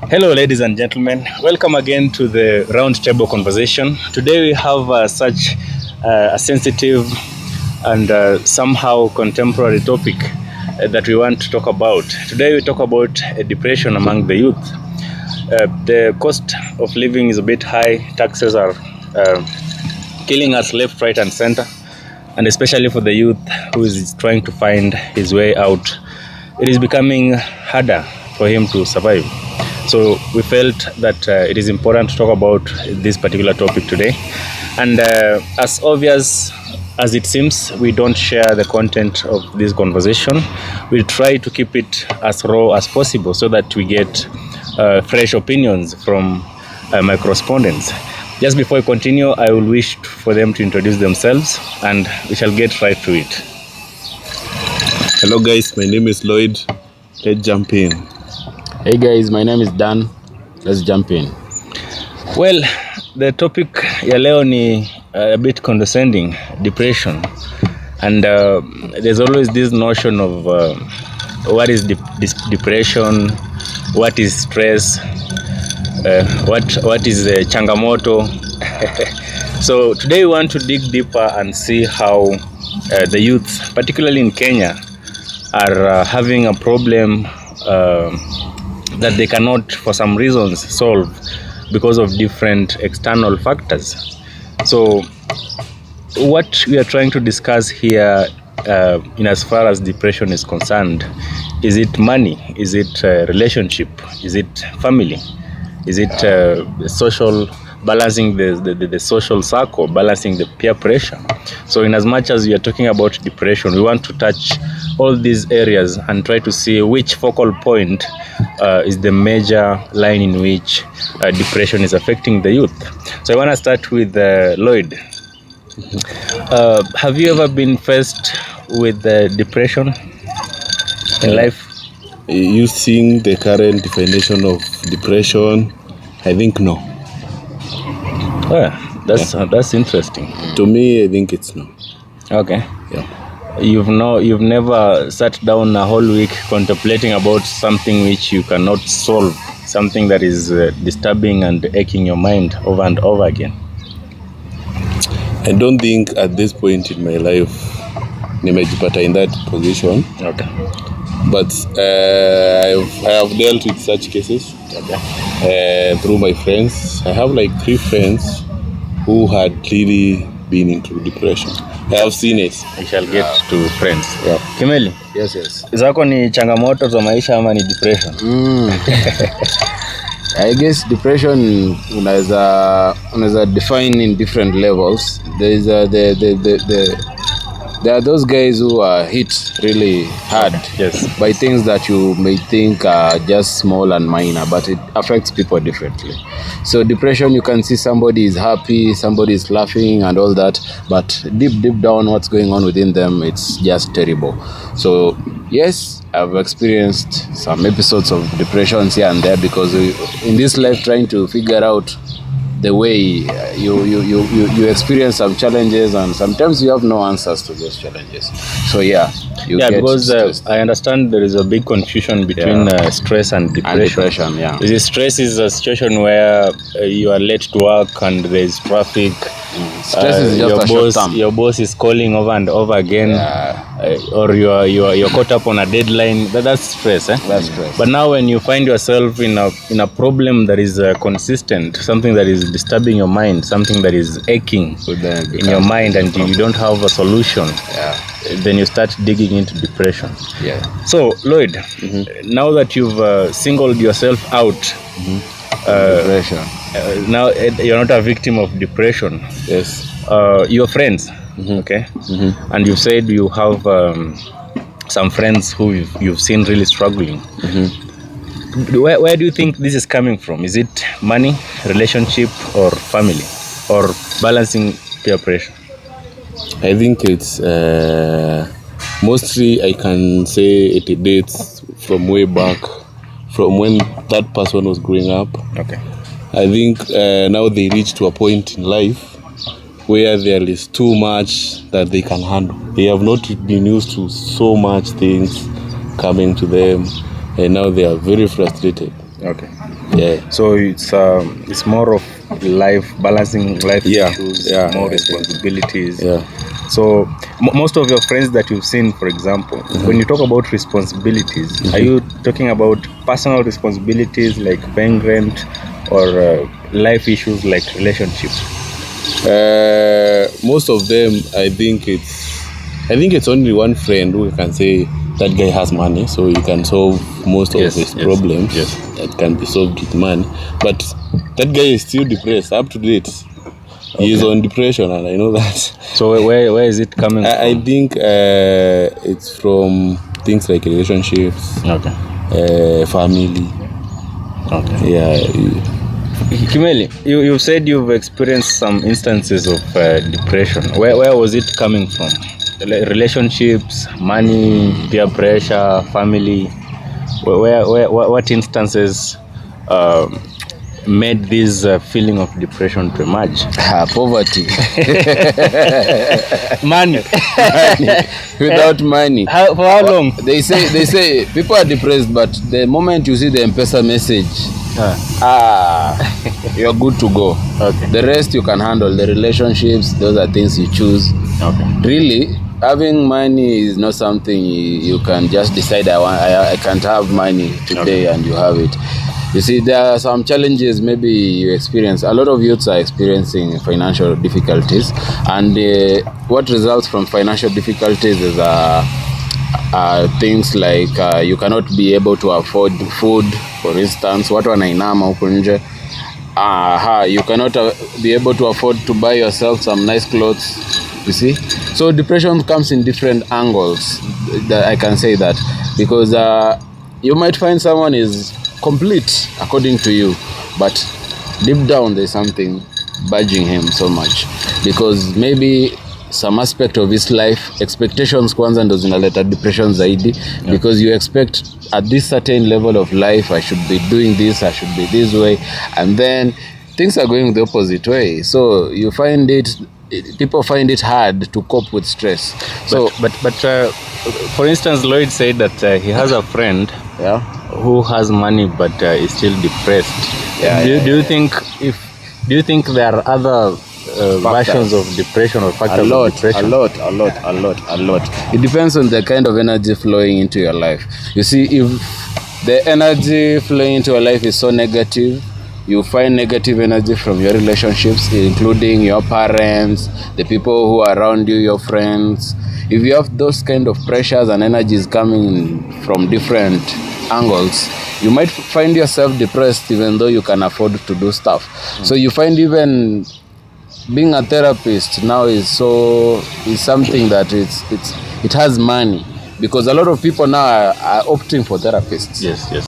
Hello, ladies and gentlemen. Welcome again to the roundtable conversation. Today we have such a sensitive and somehow contemporary topic that we want to talk about. Today we talk about depression among the youth. The cost of living is a bit high. Taxes are killing us left, right, and center. And especially for the youth who is trying to find his way out, it is becoming harder for him to survive. So we felt that it is important to talk about this particular topic today. And as obvious as it seems, we don't share the content of this conversation. We try to keep it as raw as possible so that we get fresh opinions from my correspondents. Just before we continue, I will wish for them to introduce themselves and we shall get right to it. Hello guys, my name is Lloyd. Let's jump in. Hey guys, my name is Dan. Let's jump in. Well, the topic ya leo ni a bit condescending, depression. And there's always this notion of what is depression, what is stress, what is changamoto. So today we want to dig deeper and see how the youth, particularly in Kenya, are having a problem that they cannot, for some reasons, solve because of different external factors. So what we are trying to discuss here in as far as depression is concerned, is it money? Is it relationship? Is it family? Is it social, balancing the social circle, balancing the peer pressure? So in as much as we are talking about depression, we want to touch all these areas and try to see which focal point is the major line in which depression is affecting the youth. So I want to start with Lloyd. Have you ever been faced with depression in life? Using the current definition of depression, I think no. That's interesting. To me, I think it's no. Okay. Yeah. You've never sat down a whole week contemplating about something which you cannot solve, something that is disturbing and aching your mind over and over again? I don't think at this point in my life nimejipata in that position. Okay. But I have dealt with such cases through my friends. I have like 3 friends who had really been into depression. I have seen it. I shall get to friends. Yeah. Kimeli, Yes. zako ni changamoto za maisha ama ni depression? I guess depression unaweza define in different levels. There is there are those guys who are hit really hard by things that you may think are just small and minor, but it affects people differently. So depression, you can see somebody is happy, somebody is laughing and all that, but deep down what's going on within them, it's just terrible. So yes, I've experienced some episodes of depressions here and there because in this life trying to figure out the way you experience some challenges and sometimes you have no answers to those challenges. So because I understand there is a big confusion between stress and depression. Stress is a situation where you are late to work and there is traffic. Stress is just your boss is calling over and over again, or you're caught up on a deadline. That's stress. That's stress. But now when you find yourself in a problem that is consistent, something that is disturbing your mind, something that is aching in your mind, and you don't have a solution, then you start digging into depression. So Lloyd, now that you've singled yourself out, depression. Now you're not a victim of depression. Yes. Your friends, okay, and you said you have some friends who you've seen really struggling. Where do you think this is coming from? Is it money, relationship, or family, or balancing peer pressure? I think it's mostly, I can say it dates from way back, from when that person was growing up. Okay. I think now they reach to a point in life where there is too much that they can handle. They have not been used to so much things coming to them, and now they are very frustrated. Okay. Yeah. So it's more of balancing life issues, more responsibilities. Yeah. So most of your friends that you've seen, for example, when you talk about responsibilities, are you talking about personal responsibilities like paying rent, or life issues like relationships? Most of them, I think it's only one friend who can say that guy has money, so he can solve most of his problems. Yes. That can be solved with money. But that guy is still depressed up to date. He is on depression, and I know that. So where is it coming from? I think it's from things like relationships, family. Okay. Yeah. Kimeli, you said you've experienced some instances of depression. Where was it coming from? Relationships, money, peer pressure, family. What instances made this feeling of depression to emerge? Poverty. Money. Without money. For how long? They say people are depressed, but the moment you see the M-Pesa message, you're good to go. Okay. The rest you can handle. The relationships, those are things you choose. Okay. Really, having money is not something you can just decide. I can't have money today, and you have it. You see, there are some challenges maybe you experience. A lot of youths are experiencing financial difficulties, and what results from financial difficulties is things like you cannot be able to afford food, for instance. Watu wanainama huko nje. You cannot be able to afford to buy yourself some nice clothes. You see, so depression comes in different angles. I can say that because you might find someone is complete according to you, but deep down there's something budging him so much, because maybe some aspect of his life expectations kwanza ndo zinaleta depression zaidi, because you expect at this certain level of life I should be doing this, I should be this way, and then things are going the opposite way. So you find people find it hard to cope with stress. So but for instance, Lloyd said that he has a friend who has money but is still depressed. Do you think there are other versions of depression or factors of depression? A lot. It depends on the kind of energy flowing into your life. You see, if the energy flowing into your life is so negative, you find negative energy from your relationships, including your parents, the people who are around you, your friends. If you have those kind of pressures and energies coming from different angles, you might find yourself depressed even though you can afford to do stuff. So you find even being a therapist now is something that it has money, because a lot of people now are opting for therapists. Yes.